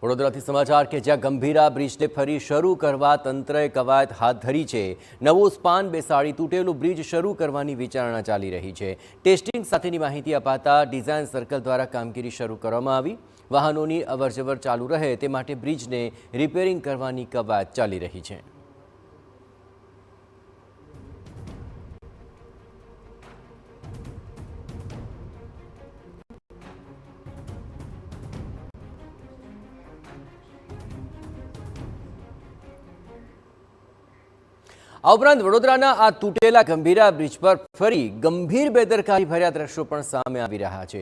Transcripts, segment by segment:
વડોદરાથી સમાચાર કે જ્યાં ગંભીરા બ્રિજને ફરી શરૂ કરવા તંત્રએ કવાયત હાથ ધરી છે। નવો સ્પાન બેસાડી તૂટેલું બ્રિજ શરૂ કરવાની વિચારણા ચાલી રહી છે। ટેસ્ટિંગ સાથેની માહિતી અપાતા ડિઝાઇન સર્કલ દ્વારા કામગીરી શરૂ કરવામાં આવી। વાહનોની અવરજવર ચાલુ રહે તે માટે બ્રિજને રિપેરિંગ કરવાની કવાયત ચાલી રહી છે। આ ઉપરાંત વડોદરાના આ તૂટેલા ગંભીરા બ્રિજ પર ફરી ગંભીર બેદરકારી ભર્યા દ્રશ્યો પણ સામે આવી રહ્યા છે।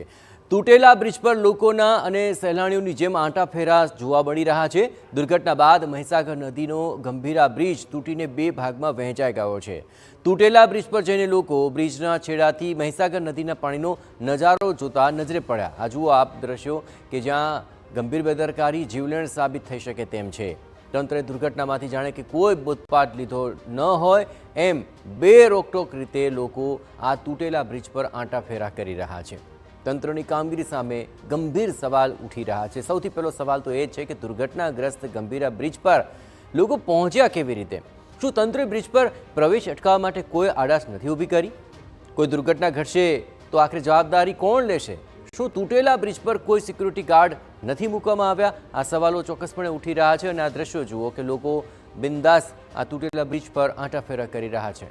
તૂટેલા બ્રિજ પર લોકોના અને સહેલાણીઓની જેમ આંટાફેરા જોવા મળી રહ્યા છે। દુર્ઘટના બાદ મહીસાગર નદીનો ગંભીરા બ્રિજ તૂટીને બે ભાગમાં વહેંચાઈ ગયો છે। તૂટેલા બ્રિજ પર જઈને લોકો બ્રિજના છેડાથી મહીસાગર નદીના પાણીનો નજારો જોતા નજરે પડ્યા। આ જુઓ આપ દ્રશ્યો કે જ્યાં ગંભીર બેદરકારી જીવલેણ સાબિત થઈ શકે તેમ છે। તંત્રે દુર્ઘટનામાંથી જાણે કે કોઈ બોધપાઠ લીધો ન હોય એમ બે રોકટોક રીતે લોકો આ તૂટેલા બ્રિજ પર આંટાફેરા કરી રહ્યા છે। તંત્રની કામગીરી સામે ગંભીર સવાલ ઉઠી રહ્યા છે। સૌથી પહેલો સવાલ તો એ છે કે દુર્ઘટનાગ્રસ્ત ગંભીરા બ્રિજ પર લોકો પહોંચ્યા કેવી રીતે? શું તંત્રે બ્રિજ પર પ્રવેશ અટકાવવા માટે કોઈ આડાશ નથી ઊભી કરી? કોઈ દુર્ઘટના ઘટશે તો આખરે જવાબદારી કોણ લેશે? શું તૂટેલા બ્રિજ પર કોઈ સિક્યુરિટી ગાર્ડ નથી મૂકવામાં આવ્યા? આ સવાલો ચોક્કસપણે ઉઠી રહ્યા છે અને આ દ્રશ્યો જુઓ કે લોકો બિંદાસ આ તૂટેલા બ્રિજ પર આંટાફેરા કરી રહ્યા છે।